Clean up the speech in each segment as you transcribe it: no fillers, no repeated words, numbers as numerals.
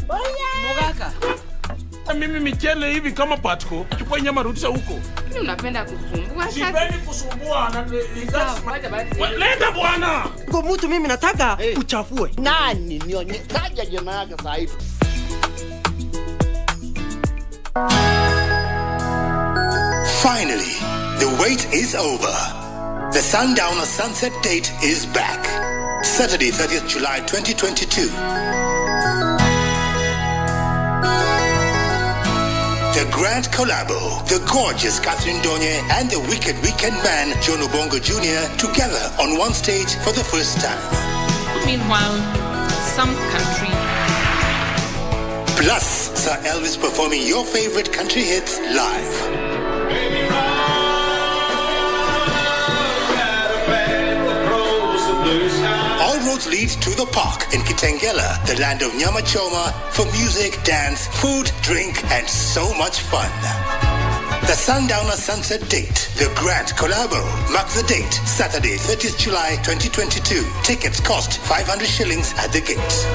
Mogaka. Mimi michele hivi kama patko. Chukua nyama rudisha huko. Mimi unapenda kusumbua sasa. Sipendi kusumbua na leta bwana. Kwa mtu mimi nataka uchafue. Nani nionyeshaje jina yake sasa hivi? Finally, the wait is over. The Sundowner Sunset date is back. Saturday, 30th July 2022. The Grand Collabo, the gorgeous Catherine Donye and the wicked weekend man John Obongo Jr. together on one stage for the first time. Meanwhile, some country. Plus, Sir Elvis performing your favorite country hits live. All roads lead to the park in Kitengela, the land of Nyama Choma, for music, dance, food, drink, and so much fun. The Sundowner Sunset Date, the Grand Collabo. Mark the date, Saturday, 30th July 2022. Tickets cost 500 shillings at the gate.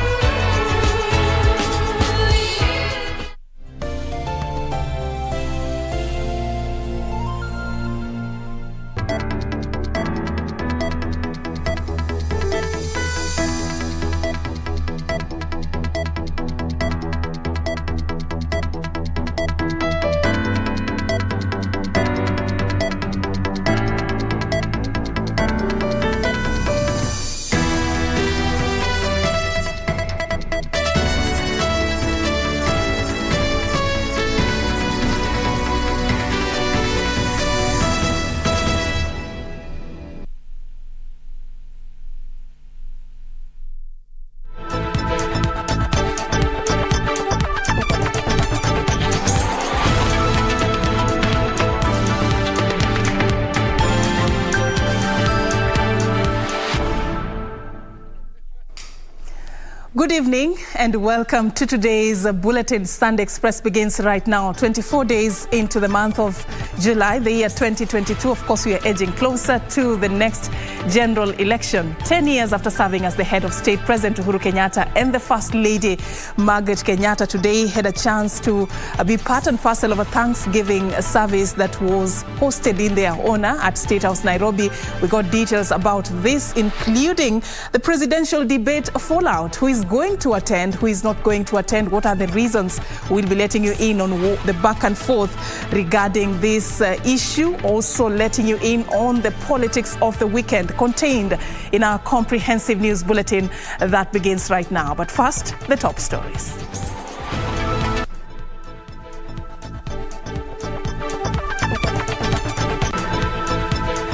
Good evening and welcome to today's Bulletin. Sunday Express begins right now, 24 days into the month of July, the year 2022. Of course, we are edging closer to the next general election. 10 years after serving as the head of state, President Uhuru Kenyatta and the First Lady Margaret Kenyatta today had a chance to be part and parcel of a Thanksgiving service that was hosted in their honor at State House, Nairobi. We got details about this, including the presidential debate fallout. Who is going to attend, who is not going to attend, what are the reasons? We'll be letting you in on the back and forth regarding this issue, also letting you in on the politics of the weekend contained in our comprehensive news bulletin that begins right now. But first, the top stories.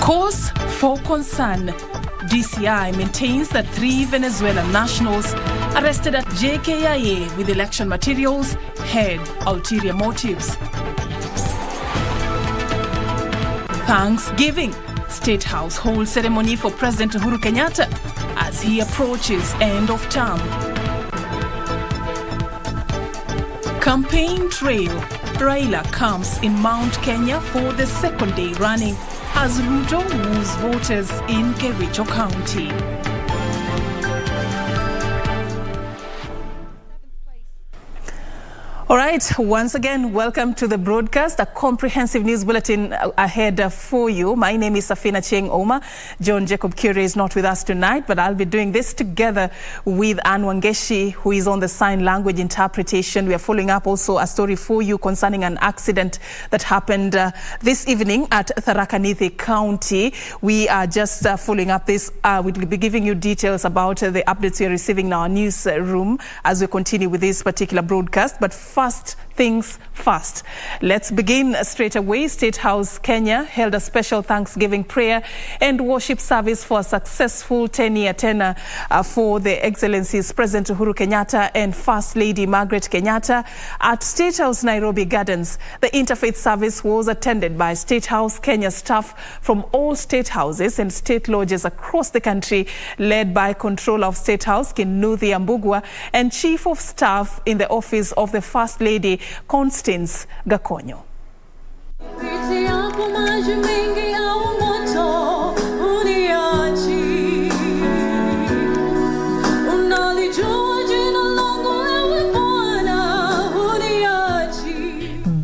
Cause for concern. DCI maintains that 3 Venezuelan nationals arrested at JKIA with election materials had ulterior motives. Thanksgiving. State House holds ceremony for President Uhuru Kenyatta as he approaches end of term. Campaign trail. Raila comes in Mount Kenya for the second day running as Judo woos voters in Kericho County. All right, once again, welcome to the broadcast, a comprehensive news bulletin ahead for you. My name is Serfine Achieng. John Jacob Kure is not with us tonight, but I'll be doing this together with Anne Wangeshi, who is on the sign language interpretation. We are following up also a story for you concerning an accident that happened this evening at Tharaka Nithi County. We are just following up this. We'll be giving you details about the updates we are receiving in our newsroom as we continue with this particular broadcast. But first things first. Let's begin straight away. State House Kenya held a special Thanksgiving prayer and worship service for a successful 10-year tenure for the Excellencies President Uhuru Kenyatta and First Lady Margaret Kenyatta at State House Nairobi Gardens. The interfaith service was attended by State House Kenya staff from all state houses and state lodges across the country, led by Controller of State House Nithi and Chief of Staff in the Office of the First Lady Constance Gakonyo.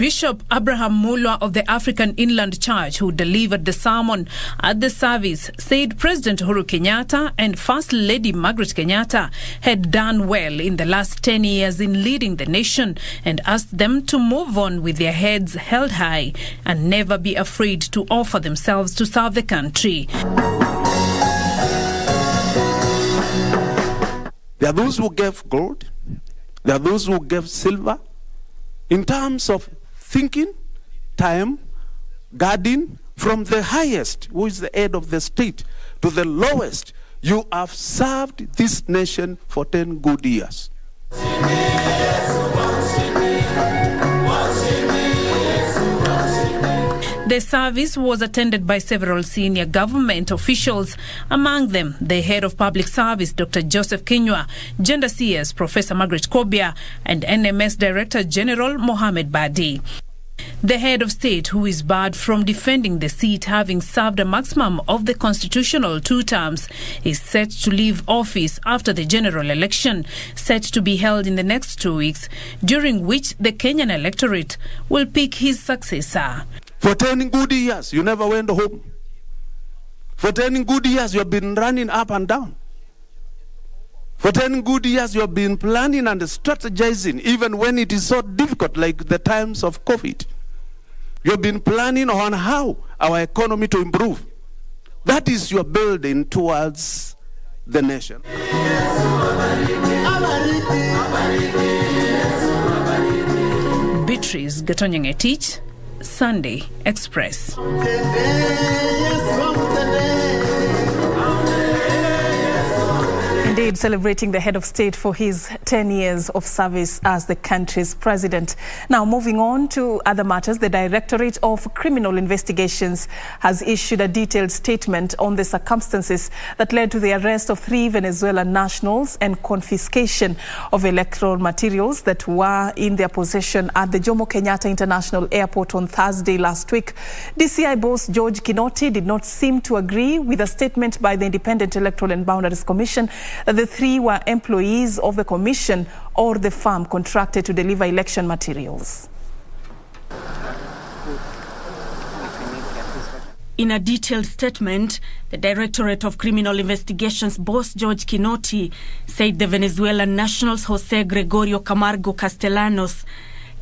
Bishop Abraham Mulwa of the African Inland Church, who delivered the sermon at the service, said President Uhuru Kenyatta and First Lady Margaret Kenyatta had done well in the last 10 years in leading the nation, and asked them to move on with their heads held high and never be afraid to offer themselves to serve the country. There are those who gave gold. There are those who gave silver. In terms of thinking, time, guarding, from the highest, who is the head of the state, to the lowest, you have served this nation for 10 good years. The service was attended by several senior government officials, among them the head of public service, Dr. Joseph Kinyua, Gender CS, Professor Margaret Kobia, and NMS Director General Mohamed Badi. The head of state, who is barred from defending the seat, having served a maximum of the constitutional 2 terms, is set to leave office after the general election, set to be held in the next 2 weeks, during which the Kenyan electorate will pick his successor. For 10 good years, you never went home. For 10 good years, you have been running up and down. For 10 good years, you have been planning and strategizing, even when it is so difficult, like the times of COVID. You have been planning on how our economy to improve. That is your building towards the nation. Beatrice Gatonyang-Etich, Sunday Express. Indeed, celebrating the head of state for his 10 years of service as the country's president. Now, moving on to other matters, the Directorate of Criminal Investigations has issued a detailed statement on the circumstances that led to the arrest of 3 Venezuelan nationals and confiscation of electoral materials that were in their possession at the Jomo Kenyatta International Airport on Thursday last week. DCI boss George Kinoti did not seem to agree with a statement by the Independent Electoral and Boundaries Commission that the 3 were employees of the commission or the firm contracted to deliver election materials. In a detailed statement, the Directorate of Criminal Investigations boss George Kinoti said the Venezuelan nationals Jose Gregorio Camargo Castellanos,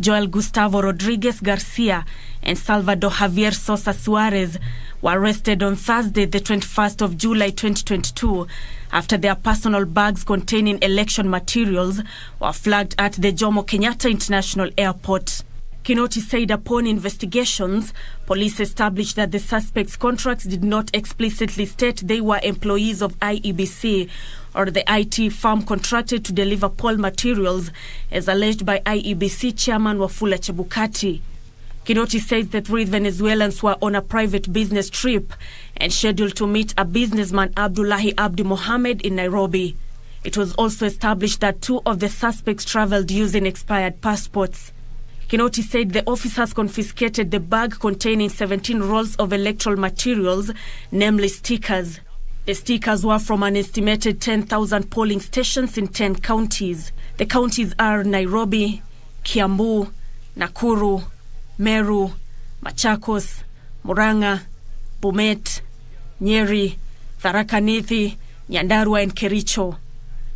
Joel Gustavo Rodriguez Garcia and Salvador Javier Sosa Suarez were arrested on Thursday, the 21st of July 2022, after their personal bags containing election materials were flagged at the Jomo Kenyatta International Airport. Kinoti said upon investigations, police established that the suspects' contracts did not explicitly state they were employees of IEBC or the IT firm contracted to deliver poll materials, as alleged by IEBC Chairman Wafula Chebukati. Kinoti says the 3 Venezuelans were on a private business trip and scheduled to meet a businessman, Abdullahi Abdi Mohammed, in Nairobi. It was also established that 2 of the suspects traveled using expired passports. Kinoti said the officers confiscated the bag containing 17 rolls of electoral materials, namely stickers. The stickers were from an estimated 10,000 polling stations in 10 counties. The counties are Nairobi, Kiambu, Nakuru, Meru, Machakos, Murang'a, Bomet, Nyeri, Tharaka Nithi, Nyandarua and Kericho.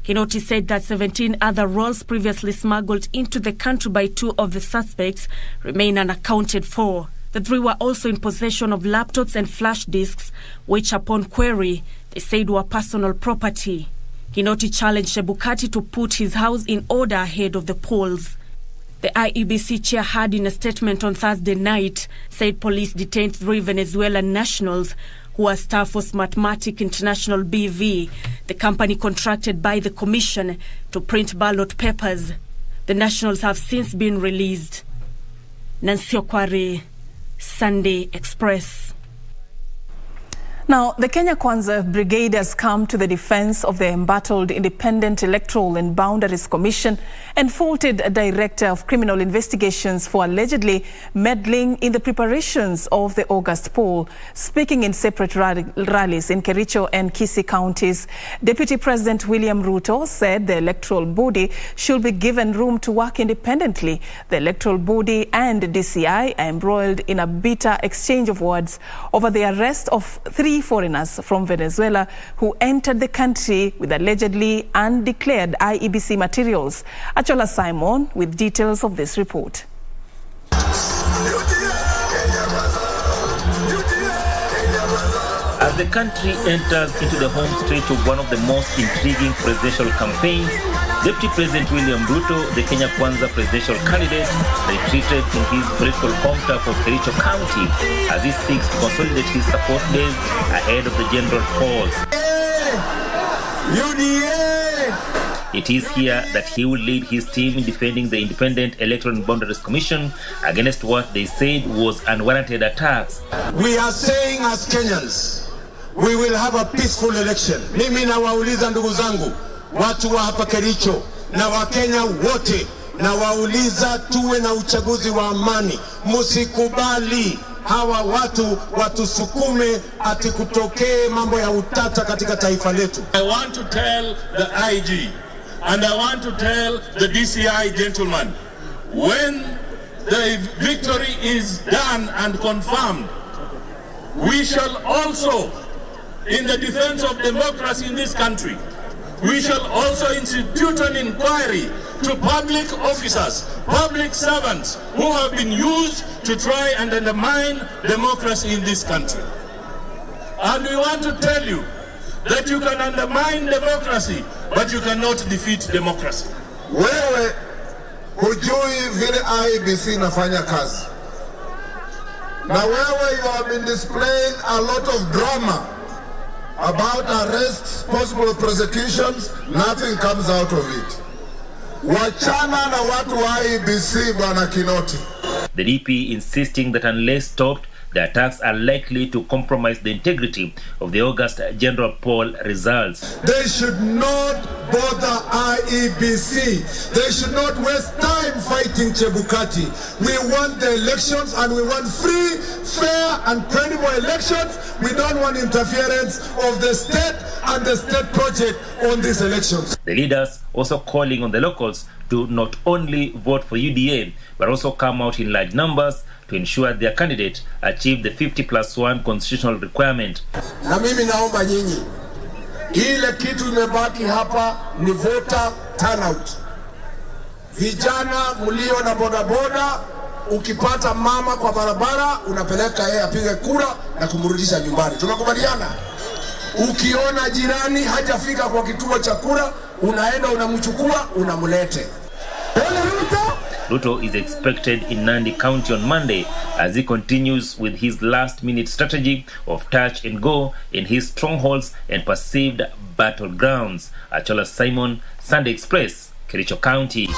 Kinoti said that 17 other rolls previously smuggled into the country by 2 of the suspects remain unaccounted for. The 3 were also in possession of laptops and flash disks, which upon query, they said were personal property. Kinoti challenged Chebukati to put his house in order ahead of the polls. The IEBC chair had in a statement on Thursday night said police detained 3 Venezuelan nationals who are staff for Smartmatic International BV, the company contracted by the commission to print ballot papers. The nationals have since been released. Nancy Okware, Sunday Express. Now, the Kenya Kwanza Brigade has come to the defense of the embattled Independent Electoral and Boundaries Commission and faulted a director of criminal investigations for allegedly meddling in the preparations of the August poll. Speaking in separate rallies in Kericho and Kisii counties, Deputy President William Ruto said the electoral body should be given room to work independently. The electoral body and DCI are embroiled in a bitter exchange of words over the arrest of 3 foreigners from Venezuela who entered the country with allegedly undeclared IEBC materials. Achola Simon with details of this report. As the country enters into the home stretch of one of the most intriguing presidential campaigns, Deputy President William Ruto, the Kenya Kwanza presidential candidate, retreated in his political home turf of Kericho County as he seeks to consolidate his support base ahead of the general polls. It is here that he will lead his team in defending the Independent Electoral and Boundaries Commission against what they said was unwarranted attacks. We are saying as Kenyans, we will have a peaceful election. Mimi nawauliza ndugu zangu, watu wa hapa Kericho na Wakenya wote, nawauliza tuwe na uchaguzi wa amani. Musikubali hawa watu watusukume ati kutokee mambo ya utata katika taifa letu. I want to tell the IG and I want to tell the DCI gentlemen, when the victory is done and confirmed, we shall also, in the defense of democracy in this country, we shall also institute an inquiry to public officers, public servants who have been used to try and undermine democracy in this country. And we want to tell you that you can undermine democracy, but you cannot defeat democracy. Wewe hujui vile IEBC inafanya kazi. Na wewe you have been displaying a lot of drama about arrests, possible prosecutions, nothing comes out of it. Wachana na watu wa IEBC, Bwana Kinoti. The DP insisting that unless stopped, the attacks are likely to compromise the integrity of the August general poll results. They should not bother IEBC. They should not waste time fighting Chebukati. We want the elections and we want free, fair and credible elections. We don't want interference of the state and the state project on these elections. The leaders also calling on the locals to not only vote for UDA, but also come out in large numbers to ensure their candidate achieve the 50+1 constitutional requirement. Na mimi naomba nyinyi, ile kitu imebaki hapa ni voter turnout. Vijana mlio na bodaboda, ukipata mama kwa barabara, unapeleka yeye apige kura na kumrudisha nyumbani. Tunakubaliana? Ukiona jirani hajafika kwa kituo cha kura, unaenda unamchukua, unamlete. Ruto is expected in Nandi County on Monday as he continues with his last-minute strategy of touch and go in his strongholds and perceived battlegrounds. Achola Simon, Sunday Express, Kericho County.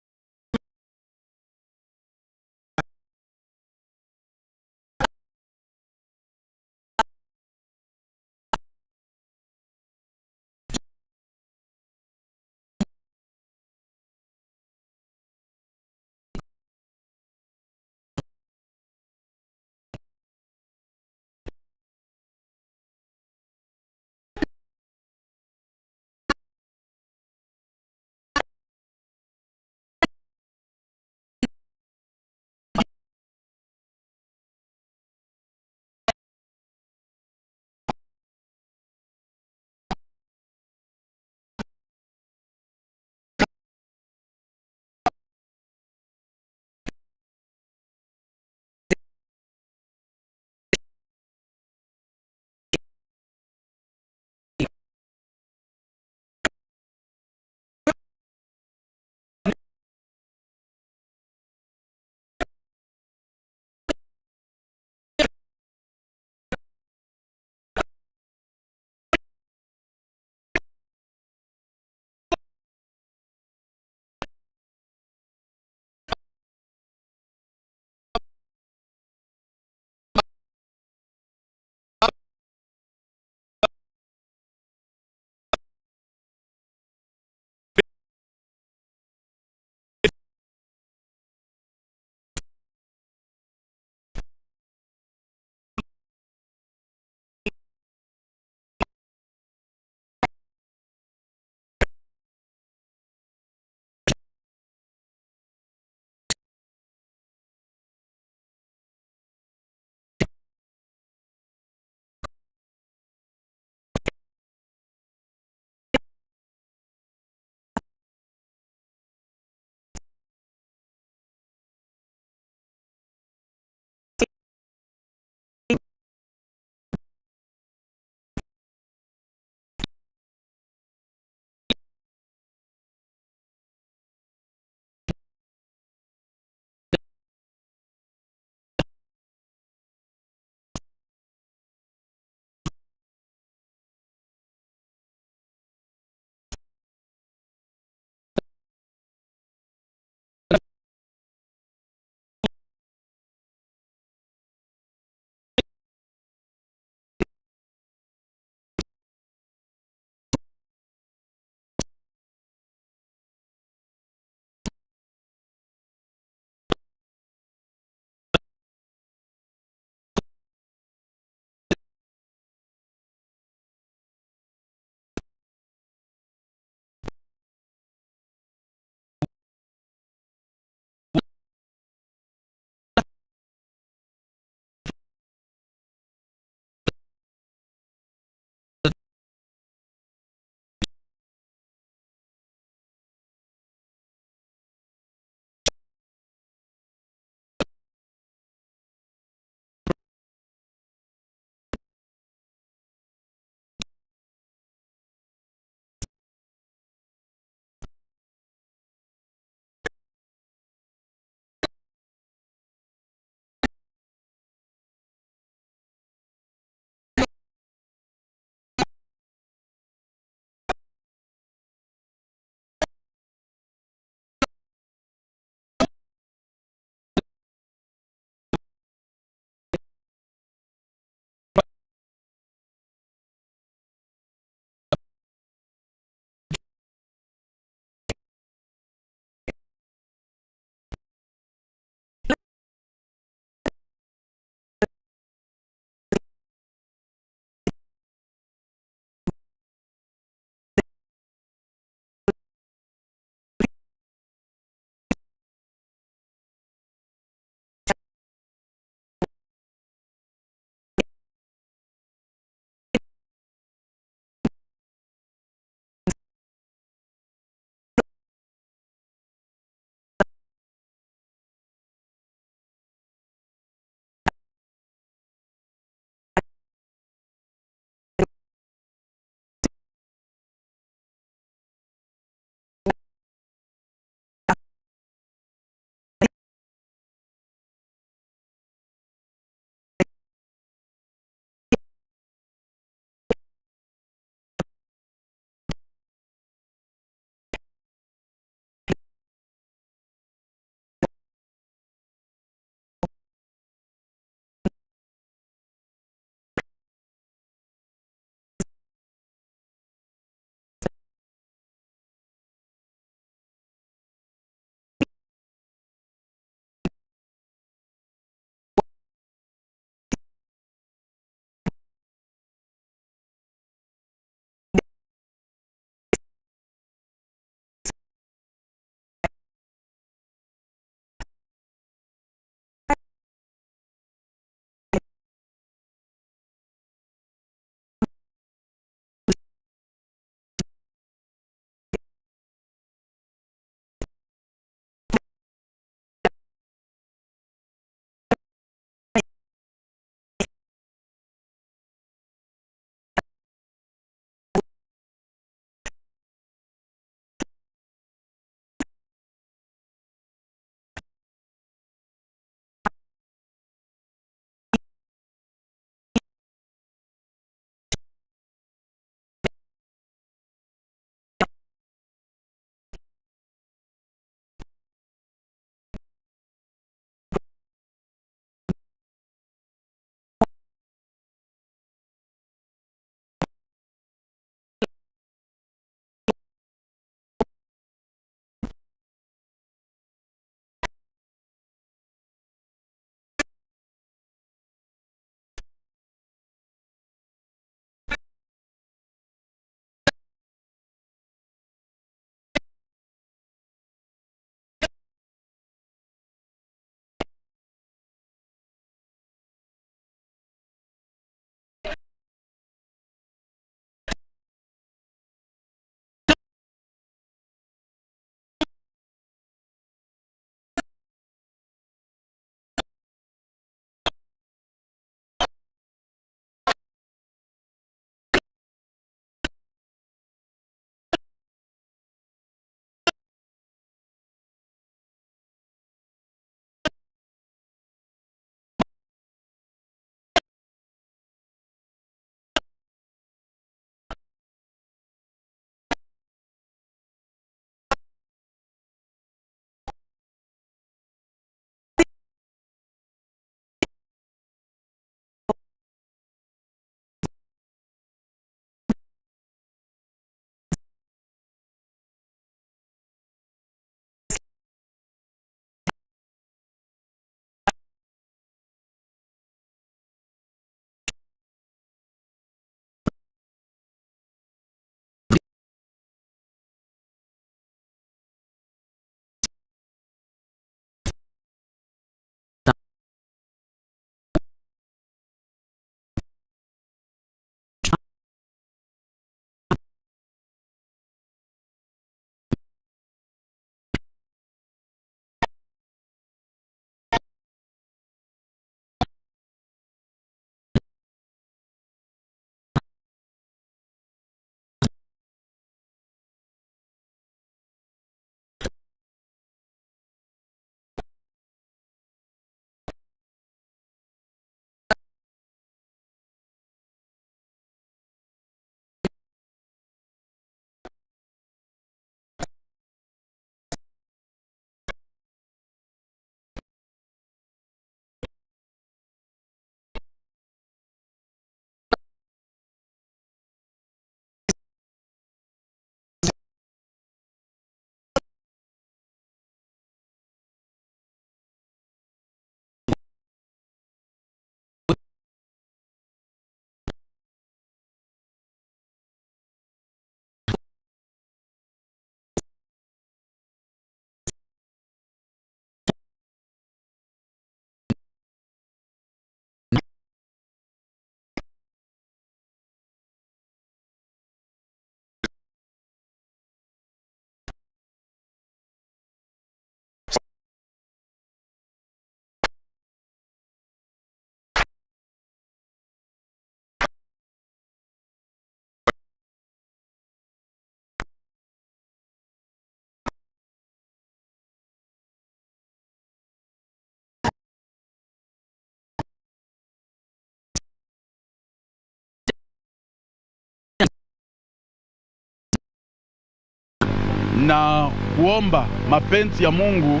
na kuomba mapenzi ya Mungu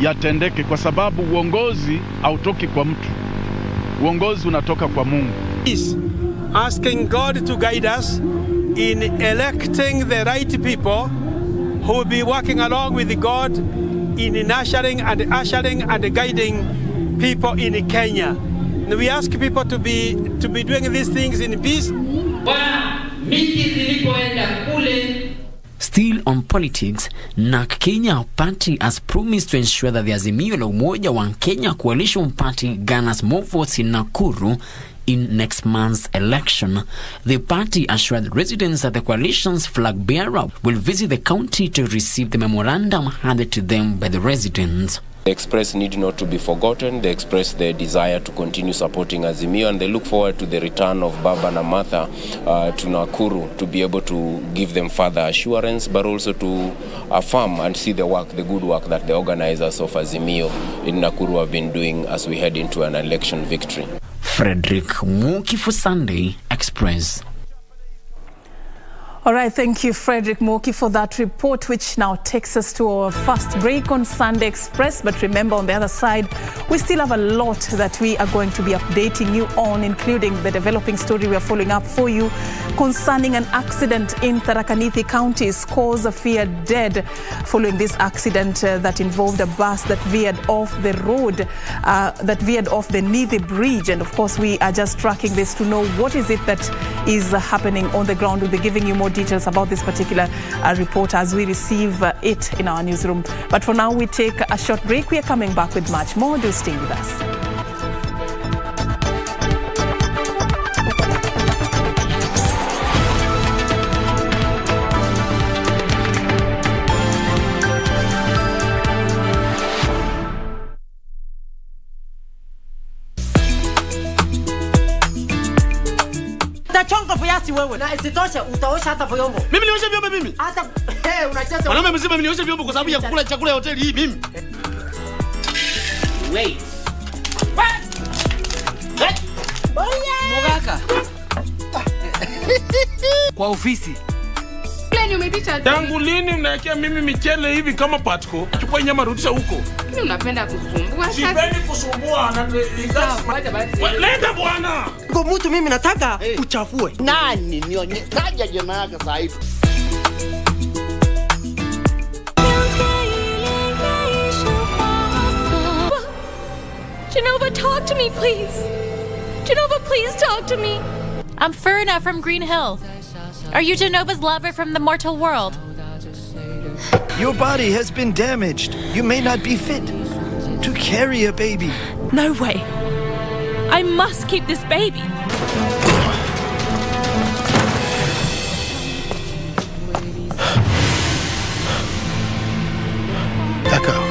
yatendeke, kwa sababu uongozi hautoki kwa mtu. Uongozi unatoka kwa Mungu. Asking God to guide us in electing the right people who will be working along with God in ushering and guiding people in Kenya. And we ask people to be doing these things in peace. Still on politics, NAK Kenya Party has promised to ensure that the Azimio la Umoja wa Kenya Coalition Party garners more votes in Nakuru in next month's election. The party assured residents that the coalition's flag bearer will visit the county to receive the memorandum handed to them by the residents. The Express need not to be forgotten. They express their desire to continue supporting Azimio, and they look forward to the return of Baba and Martha to Nakuru to be able to give them further assurance, but also to affirm and see the good work that the organizers of Azimio in Nakuru have been doing as we head into an election victory. Frederick Muki for Sunday Express. All right, thank you, Frederick Moki, for that report, which now takes us to our first break on Sunday Express. But remember, on the other side, we still have a lot that we are going to be updating you on, including the developing story we are following up for you concerning an accident in Tharaka Nithi County. Scores are feared dead following this accident that involved a bus that veered off the road, that veered off the Nithi Bridge. And of course, we are just tracking this to know what is it that is happening on the ground. We'll be giving you more details about this particular report as we receive it in our newsroom. But for now, we take a short break. We are coming back with much more. Do stay with us. Wewe na isitoshe utaosha hata vyombo. Mimi nioshe vyombo mimi? Hata unacheza. Mwanaume mzima mimi nioshe vyombo kwa sababu ya kukula chakula ya hoteli hii mimi. Wait. What? Mogaka. Kwa ofisi. Plani umepita. Tangu lini unawekea mimi michele hivi kama patko? Chukua nyama rudisha huko. Mimi unapenda kusumbua sasa. Sipendi kusumbua na leta bwana. Kwa mtu mimi nataka uchafue. Nani nionye taja jina yake sasa hivi. Genova, talk to me, please. Genova, please talk to me. I'm Furna from Green Hill. Are you Genova's lover from the mortal world? Your body has been damaged. You may not be fit to carry a baby. No way. I must keep this baby. Echo.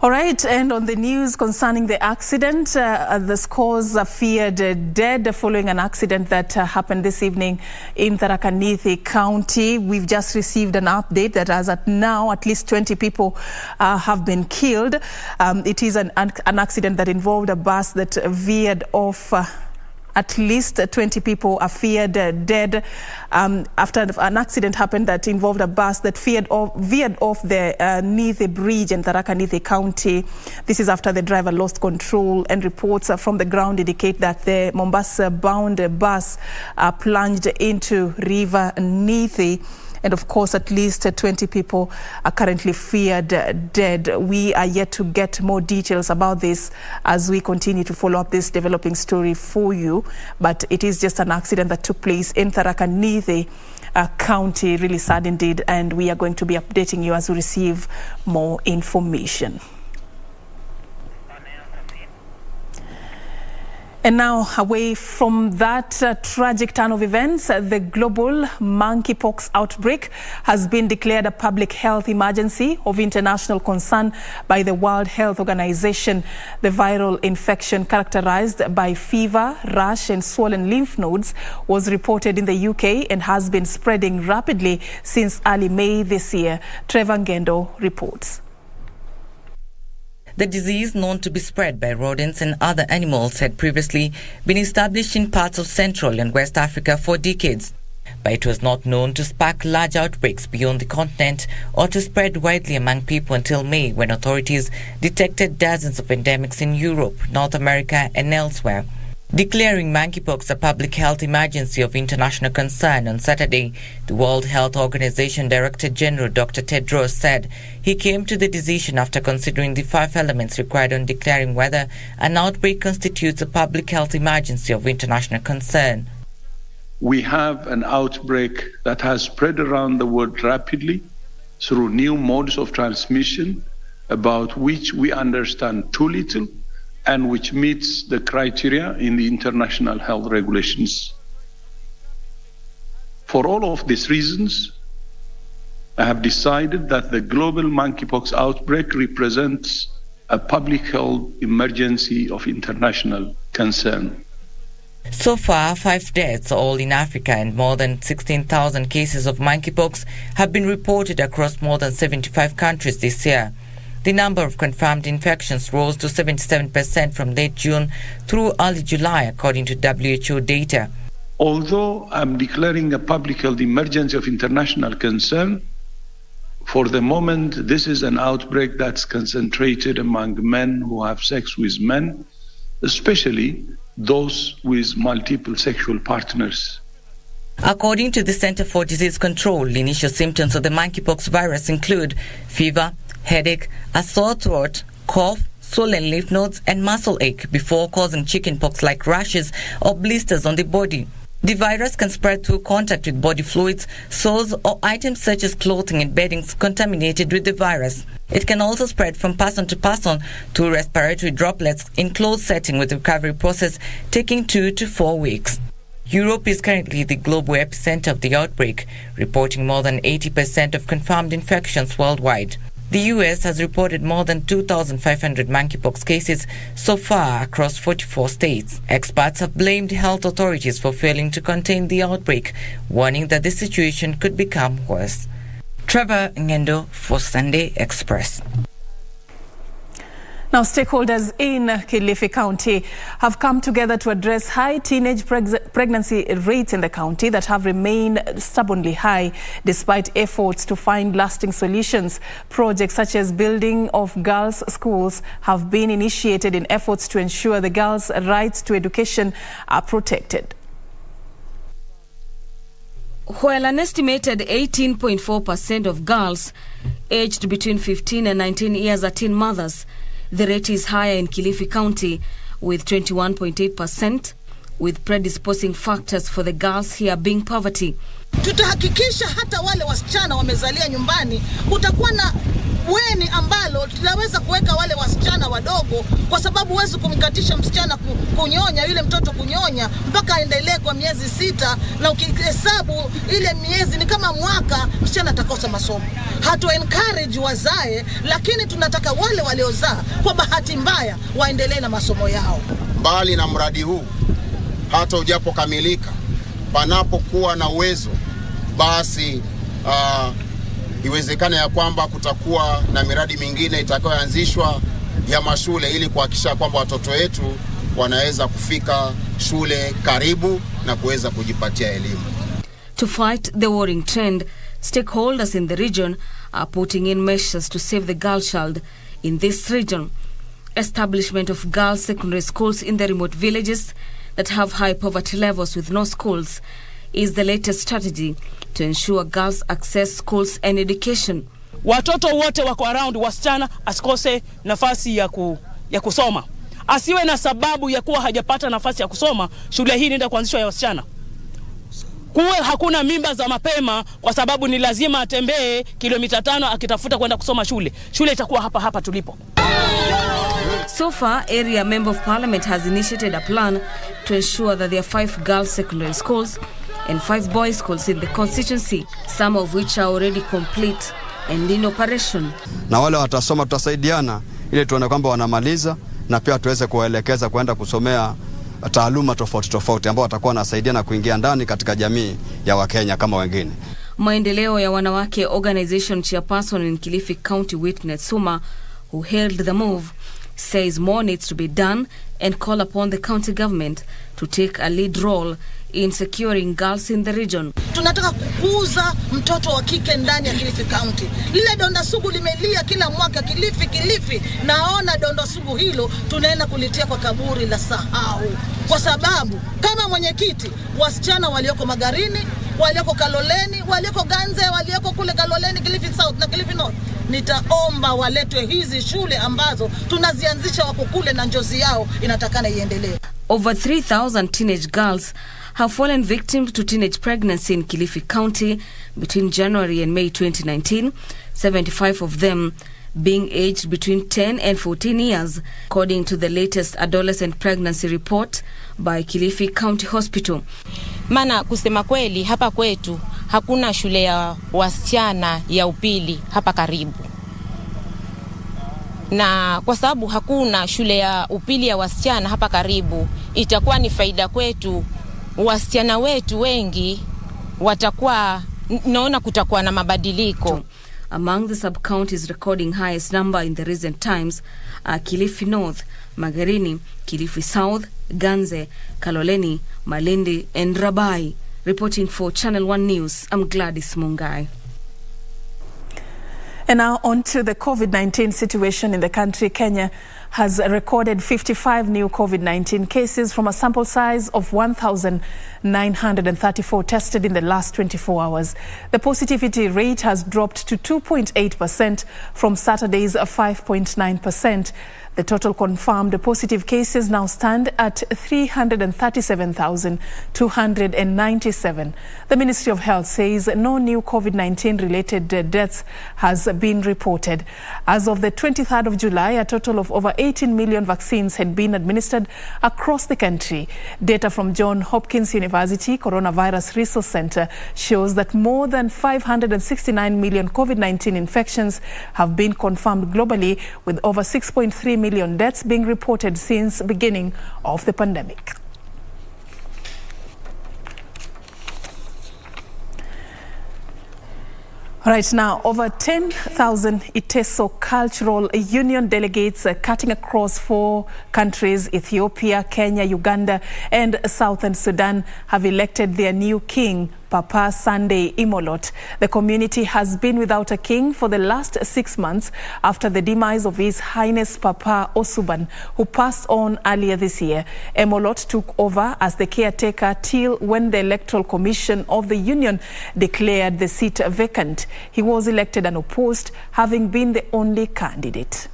All right, and on the news concerning the accident, the scores are feared dead following an accident that happened this evening in Tharaka Nithi County. We've just received an update that as at now, at least 20 people have been killed. It is an accident that involved a bus that veered off. At least 20 people are feared dead after an accident happened that involved a bus that veered off the Nithi Bridge in Tharaka Nithi County. This is after the driver lost control, and reports from the ground indicate that the Mombasa-bound bus plunged into River Nithi. And of course, at least 20 people are currently feared dead. We are yet to get more details about this as we continue to follow up this developing story for you. But it is just an accident that took place in Tharaka Nithi County. Really sad indeed. And we are going to be updating you as we receive more information. And now, away from that tragic turn of events, the global monkeypox outbreak has been declared a public health emergency of international concern by the World Health Organization. The viral infection, characterized by fever, rash and swollen lymph nodes, was reported in the UK and has been spreading rapidly since early May this year. Trevor Ngendo reports. The disease, known to be spread by rodents and other animals, had previously been established in parts of Central and West Africa for decades. But it was not known to spark large outbreaks beyond the continent or to spread widely among people until May, when authorities detected dozens of endemics in Europe, North America and elsewhere. Declaring monkeypox a public health emergency of international concern on Saturday, the World Health Organization Director General Dr. Tedros said he came to the decision after considering the 5 elements required on declaring whether an outbreak constitutes a public health emergency of international concern. We have an outbreak that has spread around the world rapidly through new modes of transmission, about which we understand too little, and which meets the criteria in the international health regulations. For all of these reasons, I have decided that the global monkeypox outbreak represents a public health emergency of international concern. So far, 5 deaths, all in Africa, and more than 16,000 cases of monkeypox have been reported across more than 75 countries this year. The number of confirmed infections rose to 77% from late June through early July, according to WHO data. Although I'm declaring a public health emergency of international concern, for the moment, this is an outbreak that's concentrated among men who have sex with men, especially those with multiple sexual partners. According to the Center for Disease Control, initial symptoms of the monkeypox virus include fever, headache, a sore throat, cough, swollen lymph nodes and muscle ache before causing chickenpox-like rashes or blisters on the body. The virus can spread through contact with body fluids, sores or items such as clothing and beddings contaminated with the virus. It can also spread from person to person through respiratory droplets in closed setting, with the recovery process taking 2 to 4 weeks. Europe is currently the global epicenter of the outbreak, reporting more than 80% of confirmed infections worldwide. The US has reported more than 2,500 monkeypox cases so far across 44 states. Experts have blamed health authorities for failing to contain the outbreak, warning that the situation could become worse. Trevor Ngendo for Sunday Express. Now, stakeholders in Kilifi County have come together to address high teenage pregnancy rates in the county that have remained stubbornly high despite efforts to find lasting solutions. Projects such as building of girls' schools have been initiated in efforts to ensure the girls' rights to education are protected. While an estimated 18.4% of girls aged between 15 and 19 years are teen mothers, the rate is higher in Kilifi County, with 21.8%, with predisposing factors for the girls here being poverty. Tutahakikisha hata wale wasichana wamezalia nyumbani, utakuwa na weni ambalo tunaweza kuweka wale wasichana wadogo, kwa sababu huwezi kumkatisha msichana kunyonya, yule mtoto kunyonya mpaka aendelee kwa miezi 6, na ukihesabu ile miezi ni kama mwaka, msichana atakosa masomo. Hatu encourage wazae, lakini tunataka wale waliozaa kwa bahati mbaya waendelee na masomo yao. Bali na mradi huu, hata ujapokamilika, panapokuwa na uwezo, basi iwezekane ya kwamba kutakuwa na miradi mingine itakayoanzishwa ya mashule, ili kuhakikisha kwamba watoto wetu wanaweza kufika shule karibu na kuweza kujipatia elimu. To fight the worrying trend, stakeholders in the region are putting in measures to save the girl child in this region. Establishment of girls' secondary schools in the remote villages that have high poverty levels with no schools is the latest strategy to ensure girls access schools and education. Watoto wote wako around, wasichana asikose nafasi ya kusoma. Asiwe na sababu ya kuwa hajapata nafasi ya kusoma, shule hii inaenda kuanzishwa ya wasichana. Kuwe hakuna mimba za mapema kwa sababu ni lazima atembee kilomita 5 akitafuta kwenda kusoma shule. Shule itakuwa hapa tulipo. So far, Area Member of Parliament has initiated a plan to ensure that there are 5 girls' secondary schools and 5 boys' schools in the constituency, some of which are already complete and in operation. Na wale watasoma tutasaidiana ili tuone kwamba wanamaliza na pia tuweze kuwaelekeza kwenda kusomea taaluma tofauti ambao watakuwa wanasaidiana kuingia ndani katika jamii ya Wakenya kama wengine. Maendeleo ya Wanawake Organization chairperson in Kilifi County Witness Suma, who hailed the move, says more needs to be done and call upon the county government to take a lead role in securing girls in the region. Tunataka kukuza mtoto wa kike ndani ya Kilifi County. Lile donda sugu limelia kila mwaka Kilifi. Naona donda sugu hilo tunaenda kulitia kwa kaburi la sahau. Kwa sababu kama mwenyekiti, wasichana walioko Magarini, walioko Kaloleni, walioko Ganze, walioko kule Kaloleni, Kilifi South na Kilifi North, nitaomba waletwe hizi shule ambazo tunazianzisha wako kule na njozi yao inatakana iendelee. Over 3,000 teenage girls have fallen victim to teenage pregnancy in Kilifi County between January and May 2019, 75 of them being aged between 10 and 14 years, according to the latest adolescent pregnancy report by Kilifi County Hospital. Maana kusema kweli hapa kwetu hakuna shule ya wasichana ya upili hapa karibu. Na kwa sababu hakuna shule ya upili ya wasichana hapa karibu, itakuwa ni faida kwetu. Wasichana wetu wengi watakuwa, naona kutakuwa na mabadiliko. Among the sub-counties recording highest number in the recent times are Kilifi North, Magarini, Kilifi South, Ganze, Kaloleni, Malindi and Rabai. Reporting for Channel 1 News, I'm Gladys Mungai. And now on to the COVID-19 situation in the country. Kenya has recorded 55 new COVID-19 cases from a sample size of 1,934 tested in the last 24 hours. The positivity rate has dropped to 2.8% from Saturday's 5.9%. The total confirmed positive cases now stand at 337,297. The Ministry of Health says no new COVID-19 related deaths has been reported. As of the 23rd of July, a total of over 18 million vaccines had been administered across the country. Data from Johns Hopkins University Coronavirus Resource Center shows that more than 569 million COVID-19 infections have been confirmed globally, with over 6.3 million deaths being reported since the beginning of the pandemic. Right now, over 10,000 Teso Cultural Union delegates cutting across 4 countries, Ethiopia, Kenya, Uganda and Southern Sudan, have elected their new king, Papa Sunday Imolot. The community has been without a king for the last 6 months after the demise of His Highness Papa Osuban, who passed on earlier this year. Imolot took over as the caretaker till when the Electoral Commission of the Union declared the seat vacant. He was elected unopposed, having been the only candidate.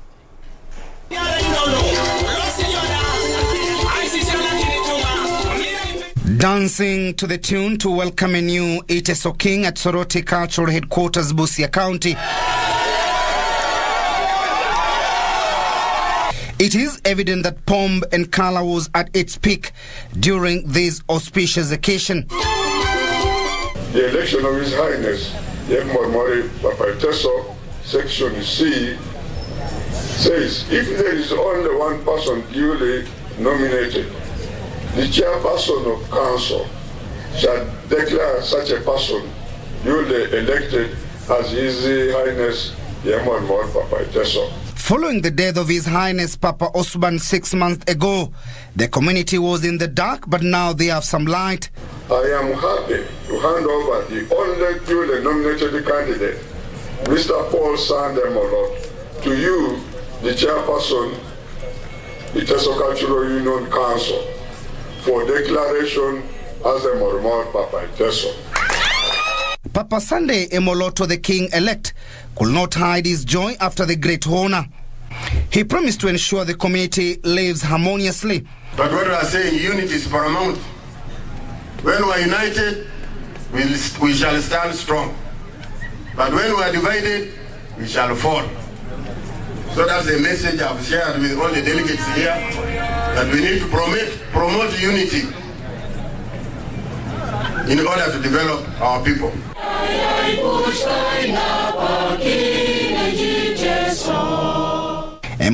Dancing to the tune to welcome a new Teso king at Soroti Cultural Headquarters, Busia County. It is evident that pomp and color was at its peak during this auspicious occasion. The election of His Highness Yemormori Papa Teso, Section C, says if there is only one person duly nominated, the chairperson of council shall declare such a person duly elected as His Highness Yemormori Papa Teso. Following the death of His Highness Papa Osuban 6 months ago, the community was in the dark, but now they have some light. I am happy to hand over the only duly nominated candidate, Mr. Paul Sandemolot, to you, the chairperson, the Teso Cultural Union Council, for declaration as a Mormon Papa Teso. Papa Sunday Imoloto, the king-elect, could not hide his joy after the great honor. He promised to ensure the community lives harmoniously. But what we are saying, unity is paramount. When we are united, we shall stand strong. But when we are divided, we shall fall. So that's the message I've shared with all the delegates here, that we need to promote unity in order to develop our people.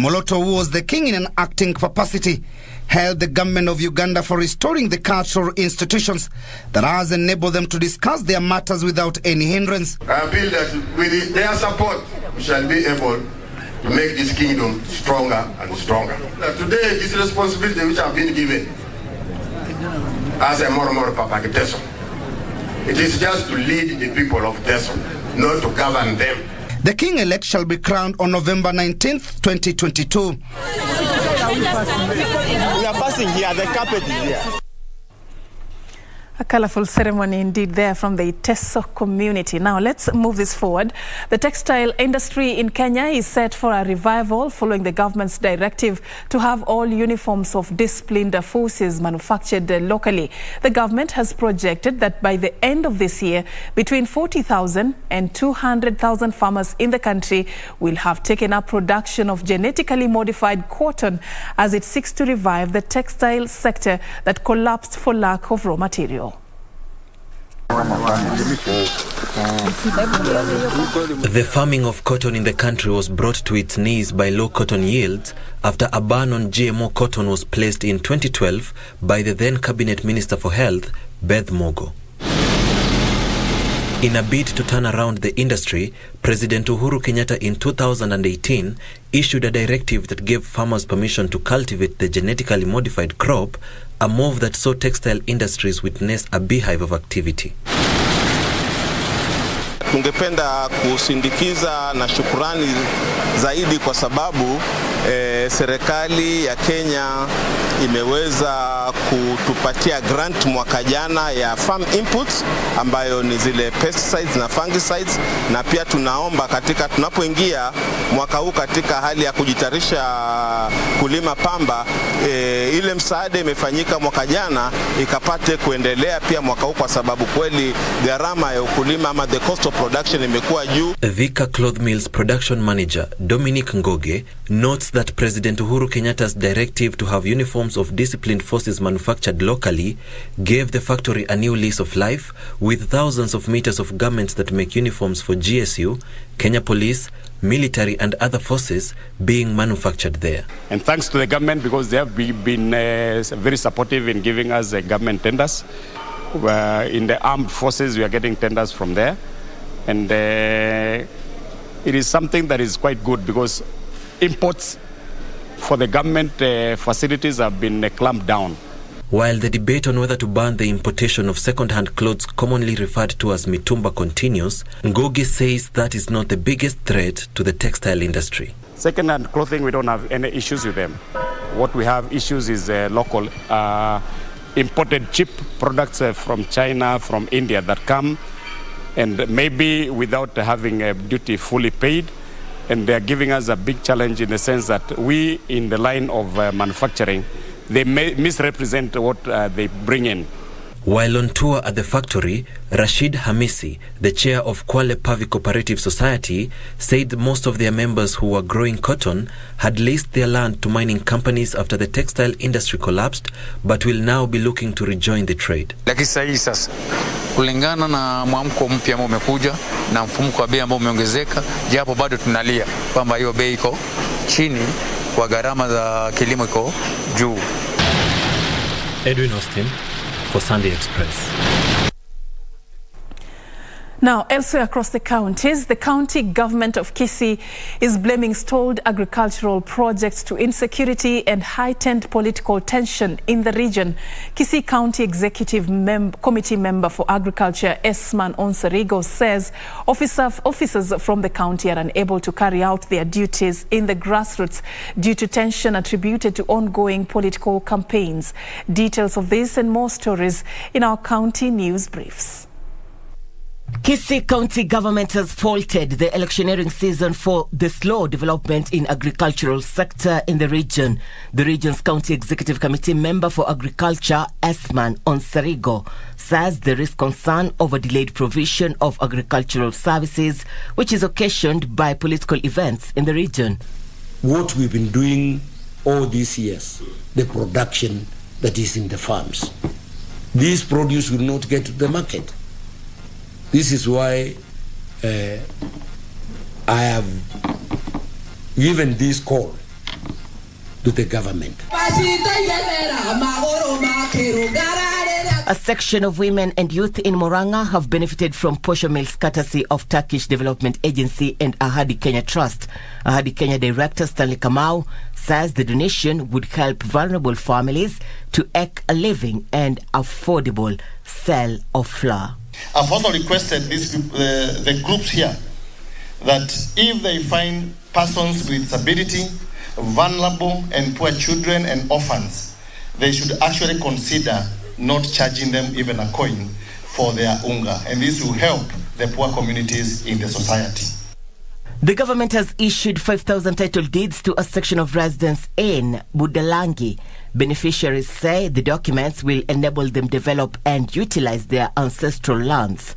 Moloto, who was the king in an acting capacity, hailed the government of Uganda for restoring the cultural institutions that has enabled them to discuss their matters without any hindrance. I feel that with their support, we shall be able to make this kingdom stronger and stronger. Today, this responsibility which I've been given as a Moro Papa Teso, it is just to lead the people of Teso, not to govern them. The king-elect shall be crowned on November 19th, 2022. We are passing here, the carpet is here. A colourful ceremony indeed there from the Teso community. Now let's move this forward. The textile industry in Kenya is set for a revival following the government's directive to have all uniforms of disciplined forces manufactured locally. The government has projected that by the end of this year, between 40,000 and 200,000 farmers in the country will have taken up production of genetically modified cotton as it seeks to revive the textile sector that collapsed for lack of raw material. The farming of cotton in the country was brought to its knees by low cotton yields after a ban on GMO cotton was placed in 2012 by the then Cabinet Minister for Health, Beth Mogo. In a bid to turn around the industry, President Uhuru Kenyatta in 2018 issued a directive that gave farmers permission to cultivate the genetically modified crop, a move that saw textile industries witness a beehive of activity. Tungependa kusindikiza na shukrani zaidi kwa sababu serikali ya Kenya imeweza kutupatia grant mwaka jana ya farm inputs ambayo ni zile pesticides na fungicides, na pia tunaomba katika tunapoingia mwaka huu katika hali ya kujitarisha kulima pamba, ile msaada imefanyika mwaka jana ikapate kuendelea pia mwaka huu, kwa sababu kweli gharama ya ukulima ama the cost of production imekuwa juu. Vika Cloth Mills production manager Dominic Ngoge notes that President Uhuru Kenyatta's directive to have uniforms of disciplined forces manufactured locally gave the factory a new lease of life, with thousands of meters of garments that make uniforms for GSU, Kenya Police, military and other forces being manufactured there. And thanks to the government, because they have been very supportive in giving us government tenders. In the armed forces, we are getting tenders from there. And it is something that is quite good, because imports for the government facilities have been clamped down. While the debate on whether to ban the importation of second-hand clothes, commonly referred to as mitumba, continues, Ngogi says that is not the biggest threat to the textile industry. Second-hand clothing, we don't have any issues with them. What we have issues is local imported cheap products from China, from India that come, and maybe without having a duty fully paid. And they are giving us a big challenge in the sense that we, in the line of manufacturing, they may misrepresent what they bring in. While on tour at the factory, Rashid Hamisi, the chair of Kwale Pavi Cooperative Society, said most of their members who were growing cotton had leased their land to mining companies after the textile industry collapsed, but will now be looking to rejoin the trade. Lakini sasa kulingana na mwamko mpya ambao umekuja na mfumuko wa bei ambao umeongezeka, japo bado tunalia kwamba hiyo bei iko chini kwa gharama za kilimo iko juu. Edwin Austin for Sunday Express. Now, elsewhere across the counties, the county government of Kisii is blaming stalled agricultural projects to insecurity and heightened political tension in the region. Kisii County Executive Committee member for Agriculture, Esman Onsarigo, says officers from the county are unable to carry out their duties in the grassroots due to tension attributed to ongoing political campaigns. Details of this and more stories in our county news briefs. Kisii County government has faulted the electioneering season for the slow development in agricultural sector in the region. The region's County Executive Committee member for Agriculture, Esman Onsarigo, says there is concern over delayed provision of agricultural services, which is occasioned by political events in the region. what we've been doing all these years, the production that is in the farms. This produce will not get to the market. This is why I have given this call to the government. A section of women and youth in Murang'a have benefited from posho meals courtesy of Turkish Development Agency and Ahadi Kenya Trust. Ahadi Kenya Director Stanley Kamau says the donation would help vulnerable families to eke a living and affordable sale of flour. I've also requested the groups here that if they find persons with disability, vulnerable and poor children and orphans, they should actually consider not charging them even a coin for their unga, and this will help the poor communities in the society. The government has issued 5,000 title deeds to a section of residents in Budalangi. Beneficiaries say the documents will enable them develop and utilize their ancestral lands.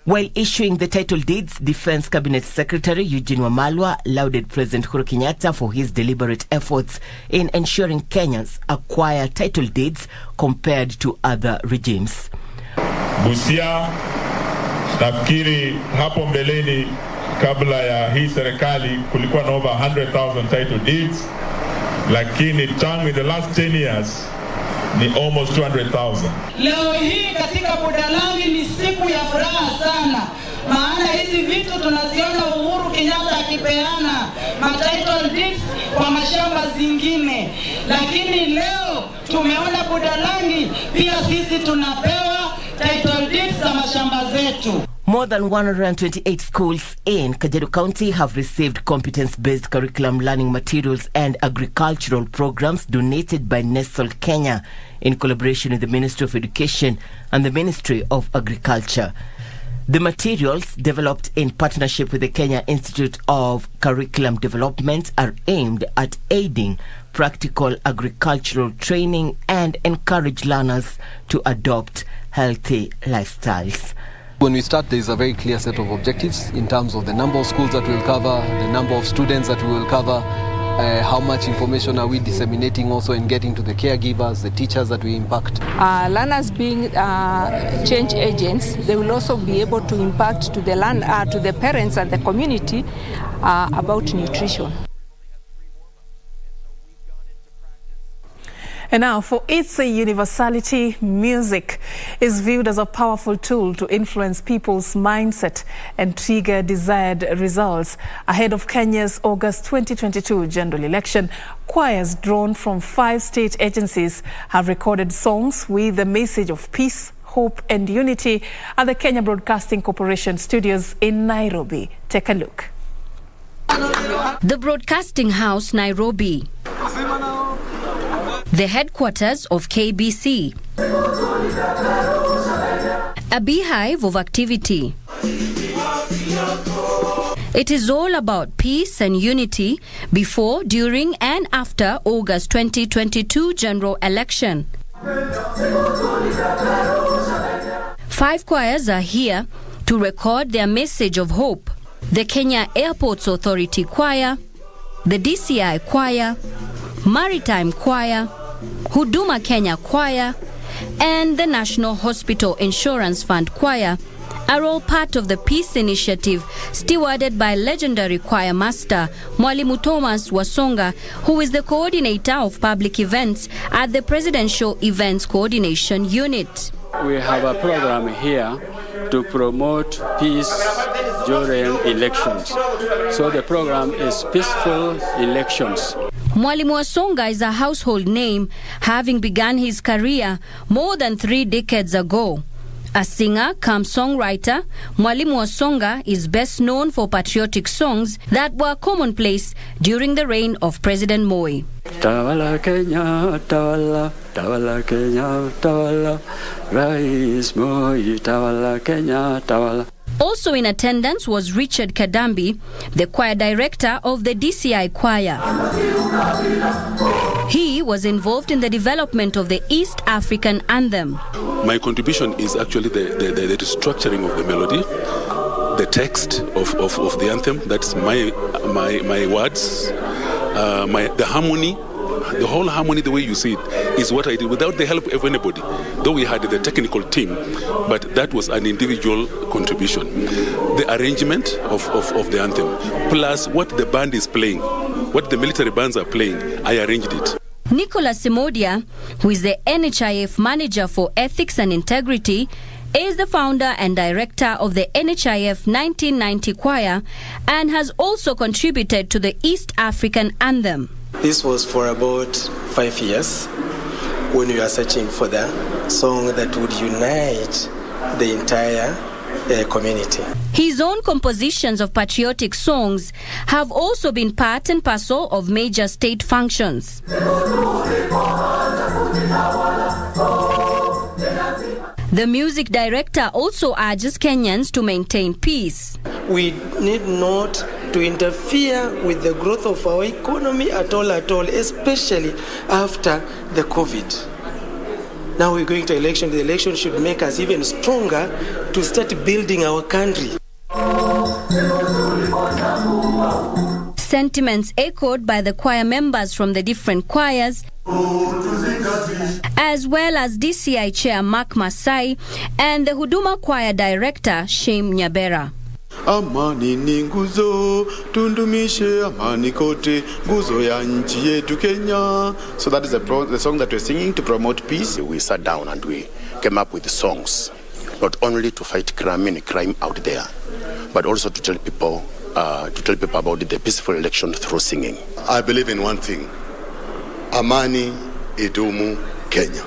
While issuing the title deeds, Defense Cabinet Secretary Eugene Wamalwa lauded President Uhuru Kenyatta for his deliberate efforts in ensuring Kenyans acquire title deeds compared to other regimes. Busia, nafikiri hapo mbeleni kabla ya hii serikali kulikuwa na over 100,000 title deeds, lakini tangu in the last 10 years ni almost 200,000. Leo hii katika Budalangi ni siku ya furaha sana, maana hizi vitu tunaziona Uhuru Kenyatta akipeana title deeds kwa mashamba zingine, lakini leo tumeona Budalangi pia sisi tunapewa title deeds za mashamba zetu. More than 128 schools in Kajiado County have received competence-based curriculum learning materials and agricultural programs donated by Nestle Kenya in collaboration with the Ministry of Education and the Ministry of Agriculture. The materials, developed in partnership with the Kenya Institute of Curriculum Development, are aimed at aiding practical agricultural training and encourage learners to adopt healthy lifestyles. When we start, there is a very clear set of objectives in terms of the number of schools that we will cover, the number of students that we will cover, how much information are we disseminating also and getting to the caregivers, the teachers that we impact. Learners being change agents, they will also be able to impact to the parents and the community about nutrition. And now, for its universality, music is viewed as a powerful tool to influence people's mindset and trigger desired results. Ahead of Kenya's August 2022 general election, choirs drawn from 5 state agencies have recorded songs with the message of peace, hope and unity at the Kenya Broadcasting Corporation studios in Nairobi. Take a look. The Broadcasting House, Nairobi. The headquarters of KBC. A beehive of activity. It is all about peace and unity before, during and after August 2022 general election. 5 choirs are here to record their message of hope. The Kenya Airports Authority Choir, the DCI Choir, Maritime Choir, Huduma Kenya Choir, and the National Hospital Insurance Fund Choir are all part of the peace initiative stewarded by legendary choir master Mwalimu Thomas Wasonga, who is the coordinator of public events at the Presidential Events Coordination Unit. We have a program here to promote peace during elections. So the program is Peaceful Elections. Mwalimu Wasonga is a household name, having begun his career more than 3 decades ago. A singer cum songwriter, Mwalimu Wasonga is best known for patriotic songs that were commonplace during the reign of President Moi. Tawala Kenya, Tawala, Tawala Kenya, Tawala, Rais Moi, Tawala Kenya, Tawala. Also in attendance was Richard Kadambi, the choir director of the DCI Choir. He was involved in the development of the East African Anthem. My contribution is actually the restructuring of the melody, the text of the anthem. That's my words, the harmony. The whole harmony, the way you see it, is what I did without the help of anybody. Though we had the technical team, but that was an individual contribution. The arrangement of the anthem, plus what the band is playing, what the military bands are playing, I arranged it. Nicholas Simodia, who is the NHIF manager for ethics and integrity, is the founder and director of the NHIF 1990 choir and has also contributed to the East African anthem. This was for about 5 years when we were searching for the song that would unite the entire community. His own compositions of patriotic songs have also been part and parcel of major state functions. The music director also urges Kenyans to maintain peace. We need not to interfere with the growth of our economy at all, especially after the COVID. Now we're going to election. The election should make us even stronger to start building our country. Sentiments echoed by the choir members from the different choirs, as well as DCI Chair Mark Masai and the Huduma Choir Director Shem Nyabera. Amani ni nguzo, tundumishe amani kote, nguzo ya nchi yetu Kenya. So that is the song that we're singing to promote peace. We sat down and we came up with the songs, not only to fight crime out there, but also to tell people about the peaceful election through singing. I believe in one thing: amani idumu Kenya.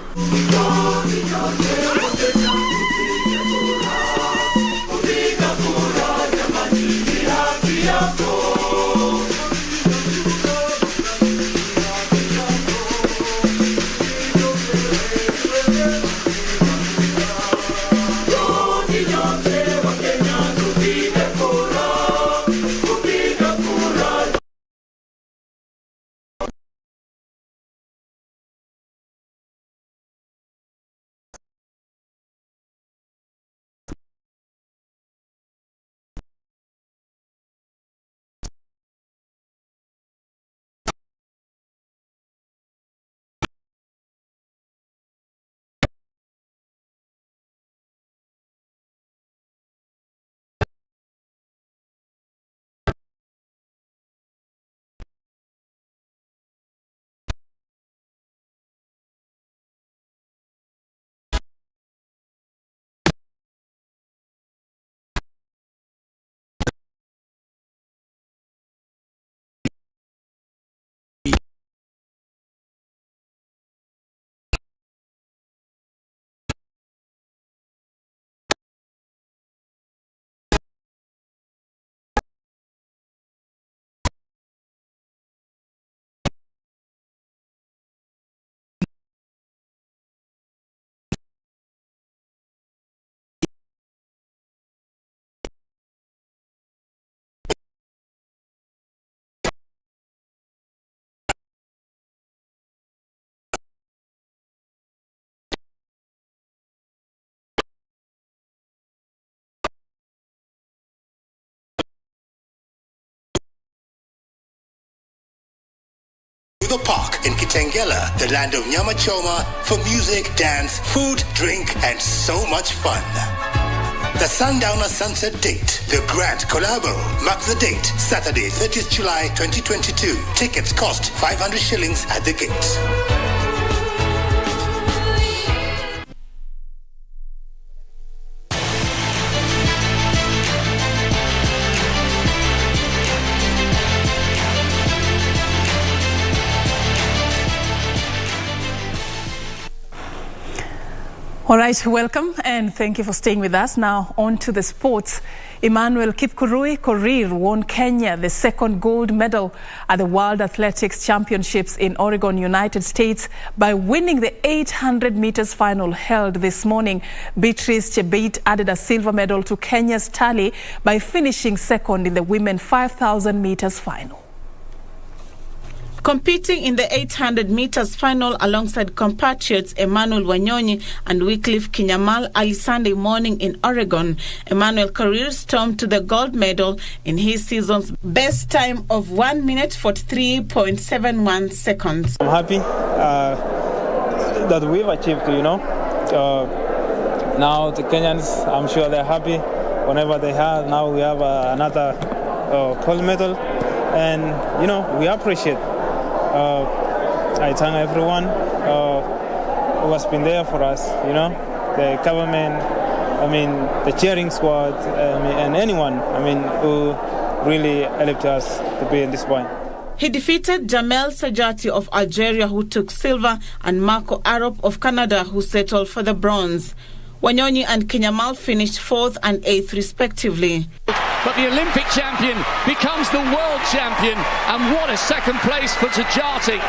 The park in Kitengela, the land of Nyama Choma, for music, dance, food, drink, and so much fun. The Sundowner Sunset Date, the Grand Collabo. Mark the date, Saturday, 30th July 2022. Tickets cost 500 shillings at the gate. All right, welcome and thank you for staying with us. Now on to the sports. Emmanuel Kipkurui Korir won Kenya the second gold medal at the World Athletics Championships in Oregon, United States by winning the 800 meters final held this morning. Beatrice Chebet added a silver medal to Kenya's tally by finishing second in the women 5,000 meters final. Competing in the 800 meters final alongside compatriots Emmanuel Wanyonyi and Wycliffe Kinyamal early Sunday morning in Oregon, Emmanuel Korir stormed to the gold medal in his season's best time of 1 minute 43.71 seconds. I'm happy that we've achieved, now the Kenyans, I'm sure they're happy. Whenever they have, now we have another gold medal, and we appreciate. I thank everyone who has been there for us. The government, the cheering squad, and anyone, who really helped us to be in this point. He defeated Jamel Sajati of Algeria, who took silver, and Marco Arop of Canada, who settled for the bronze. Wanyonyi and Kinyamal finished 4th and 8th respectively. But the Olympic champion becomes the world champion, and what a second place for Sajati,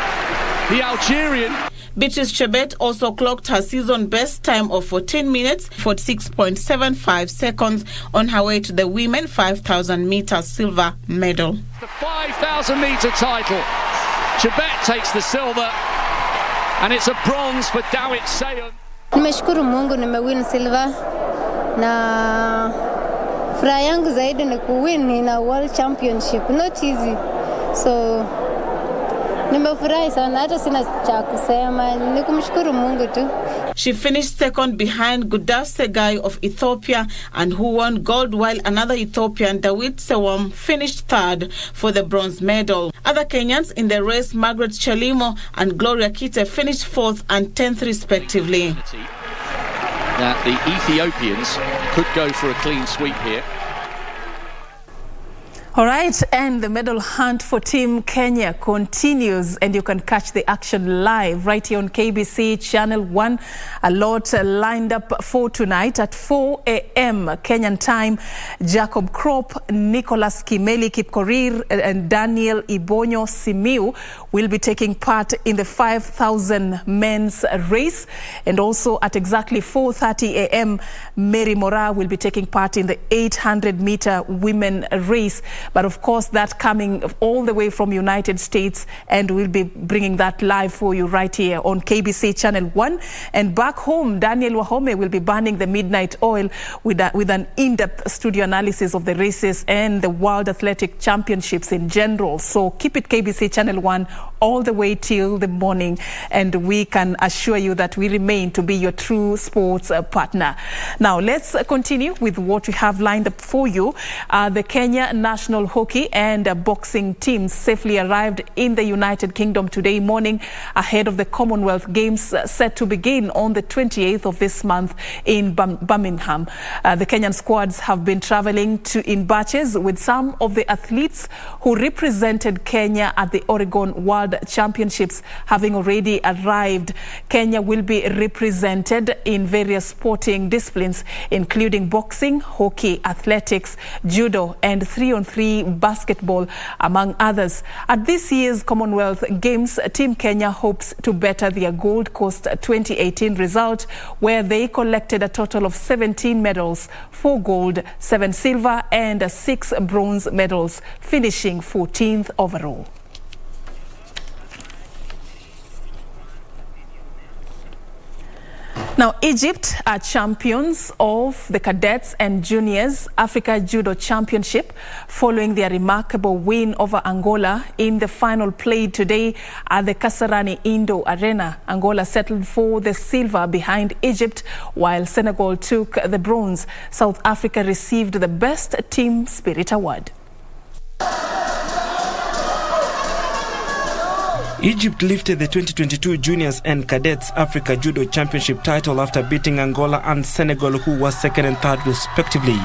the Algerian. Beatrice Chebet also clocked her season best time of 14 minutes 46.75 seconds on her way to the women 5,000 meter silver medal. The 5,000 meter title. Chebet takes the silver, and it's a bronze for Dawit Sayon. Nimeshukuru Mungu nimewin silver, na furaha yangu zaidi ni kuwin na world championship, not easy. So nimefurahi sana, hata sina cha kusema, ni kumshukuru Mungu tu. She finished second behind Gudaf Segai of Ethiopia, and who won gold, while another Ethiopian, Dawit Sewam, finished third for the bronze medal. Other Kenyans in the race, Margaret Chalimo and Gloria Kite, finished 4th and 10th respectively. That the Ethiopians could go for a clean sweep here. All right, and the medal hunt for Team Kenya continues, and you can catch the action live right here on KBC Channel 1. A lot lined up for tonight at 4 a.m. Kenyan time. Jacob Krop, Nicholas Kimeli Kipkorir, and Daniel Ibonyo Simiu will be taking part in the 5,000 men's race. And also at exactly 4:30 a.m., Mary Mora will be taking part in the 800-meter women race. But of course, that coming all the way from United States, and we'll be bringing that live for you right here on KBC Channel 1. And back home, Daniel Wahome will be burning the midnight oil with an in-depth studio analysis of the races and the World Athletic Championships in general. So keep it KBC Channel 1 all the way till the morning, and we can assure you that we remain to be your true sports partner. Now, let's continue with what we have lined up for you. The Kenya national hockey and boxing teams safely arrived in the United Kingdom today morning ahead of the Commonwealth Games set to begin on the 28th of this month in Birmingham. The Kenyan squads have been traveling in batches with some of the athletes who represented Kenya at the Oregon World Championships having already arrived. Kenya will be represented in various sporting disciplines, including boxing, hockey, athletics, judo, and 3-on-3 basketball, among others. At this year's Commonwealth Games, Team Kenya hopes to better their Gold Coast 2018 result, where they collected a total of 17 medals, 4 gold, 7 silver, and 6 bronze medals, finishing 14th overall. Now, Egypt are champions of the Cadets and Juniors Africa Judo Championship following their remarkable win over Angola in the final played today at the Kasarani Indo Arena. Angola settled for the silver behind Egypt, while Senegal took the bronze. South Africa received the Best Team Spirit Award. Egypt lifted the 2022 Juniors and Cadets Africa Judo Championship title after beating Angola and Senegal, who was second and third respectively.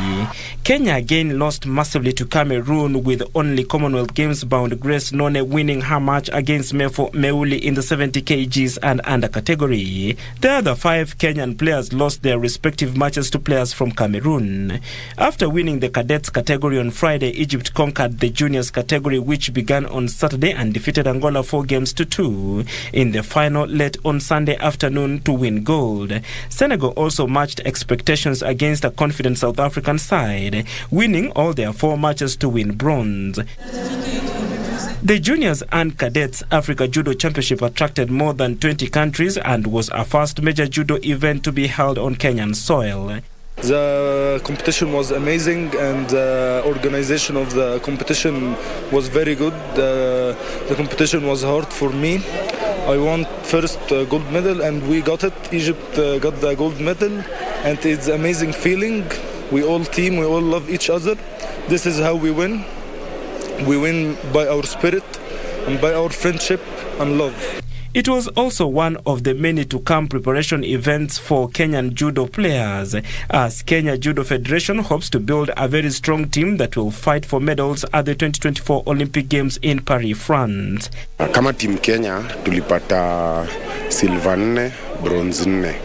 Kenya again lost massively to Cameroon, with only Commonwealth Games bound Grace None winning her match against Mefo Meuli in the 70 kgs and under category. The other 5 Kenyan players lost their respective matches to players from Cameroon. After winning the Cadets category on Friday, Egypt conquered the Juniors category, which began on Saturday, and defeated Angola 4-2 in the final late on Sunday afternoon to win gold. Senegal also matched expectations against a confident South African side, winning all their 4 matches to win bronze. The Juniors and Cadets Africa Judo Championship attracted more than 20 countries and was a first major judo event to be held on Kenyan soil. The competition was amazing and the organization of the competition was very good. The competition was hard for me. I won first gold medal and we got it. Egypt got the gold medal and it's an amazing feeling. We all team, we all love each other. This is how we win. We win by our spirit and by our friendship and love. It was also one of the many to come preparation events for Kenyan judo players, as Kenya Judo Federation hopes to build a very strong team that will fight for medals at the 2024 Olympic Games in Paris, France. Kama team Kenya tulipata silver 4, bronze 4.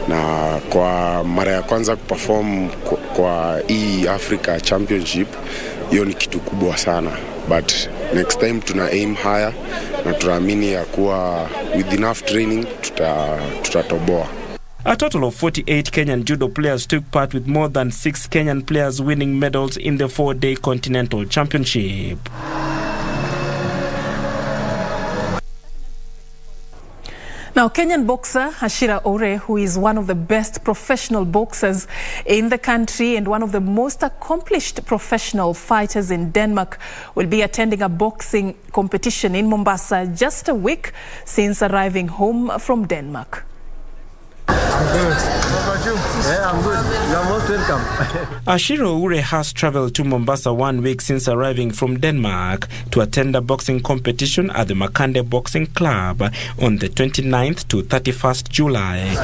Na kwa mara ya kwanza kuperform kwa hii Africa Championship, hiyo ni kitu kubwa sana. But next time tuna aim higher na tunaamini ya kuwa with enough training tutatoboa. A total of 48 Kenyan judo players took part, with more than 6 Kenyan players winning medals in the 4-day Continental Championship. Now, Kenyan boxer Ashira Ore, who is one of the best professional boxers in the country and one of the most accomplished professional fighters in Denmark, will be attending a boxing competition in Mombasa just a week since arriving home from Denmark. I'm good. How about you? Yeah, I'm good. You're most welcome. Ashira Ure has traveled to Mombasa 1 week since arriving from Denmark to attend a boxing competition at the Makande Boxing Club on the 29th to 31st July.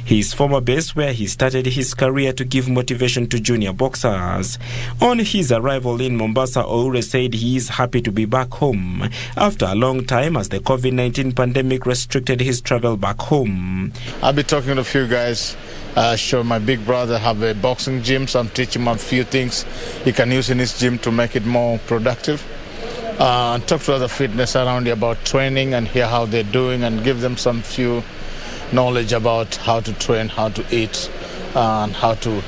His former base where he started his career to give motivation to junior boxers. On his arrival in Mombasa, Oure said he is happy to be back home after a long time as the COVID-19 pandemic restricted his travel back home. I'll be talking to a few guys. Sure, my big brother have a boxing gym, so I'm teaching him a few things he can use in his gym to make it more productive. And talk to other fitness around here about training and hear how they're doing and give them some few knowledge about how to train, how to eat, and how to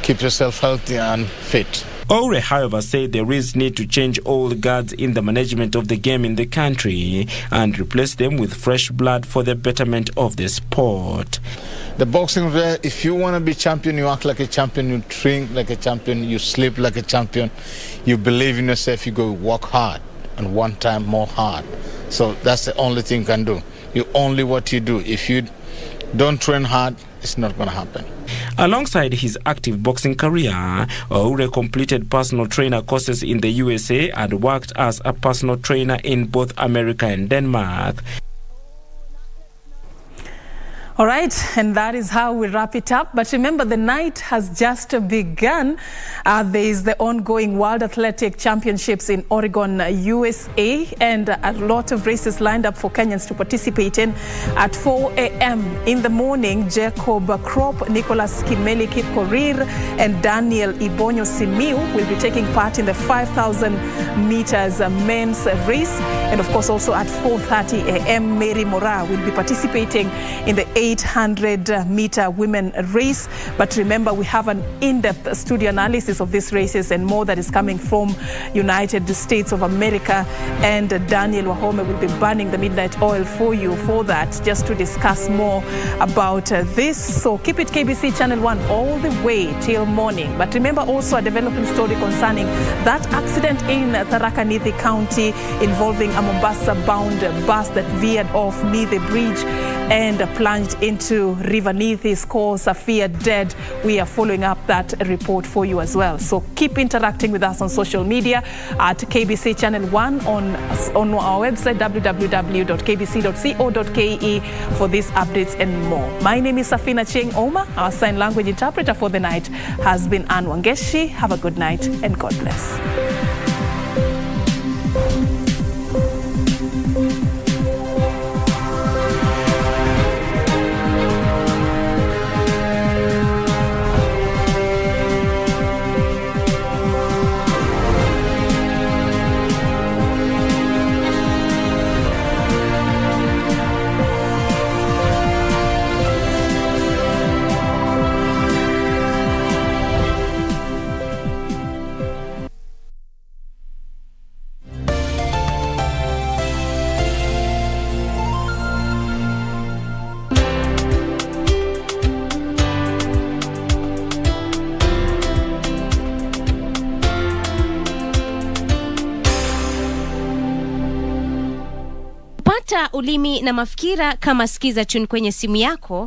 keep yourself healthy and fit. Oure, however, said there is need to change old guards in the management of the game in the country and replace them with fresh blood for the betterment of the sport. The boxing, if you want to be champion, you act like a champion, you train like a champion, you sleep like a champion, you believe in yourself, you go work hard and one time more hard. So that's the only thing you can do. You only what you do. If you don't train hard, it's not going to happen. Alongside his active boxing career, Oure completed personal trainer courses in the USA and worked as a personal trainer in both America and Denmark. All right, and that is how we wrap it up. But remember, the night has just begun. There is the ongoing World Athletic Championships in Oregon, USA, and a lot of races lined up for Kenyans to participate in. At 4 a.m. in the morning, Jacob Krop, Nicholas Kimeli Kipkorir, and Daniel Ibonyo Simiu will be taking part in the 5,000 meters men's race. And of course, also at 4:30 a.m., Mary Mora will be participating in the 800-meter women race. But remember, we have an in-depth studio analysis of these races and more that is coming from United States of America. And Daniel Wahome will be burning the midnight oil for you for that, just to discuss more about this. So keep it KBC Channel 1 all the way till morning. But remember also a developing story concerning that accident in Tharaka Nithi County involving a Mombasa-bound bus that veered off Nithi Bridge and plunged into River Nithi, scores Safia dead. We are following up that report for you as well. So keep interacting with us on social media at KBC Channel 1 on our website www.kbc.co.ke for these updates and more. My name is Serfine Achieng Oma. Our sign language interpreter for the night has been Ann Wangeshi. Have a good night and God bless. Pata ulimi na mafikira kama Skiza Tune kwenye simu yako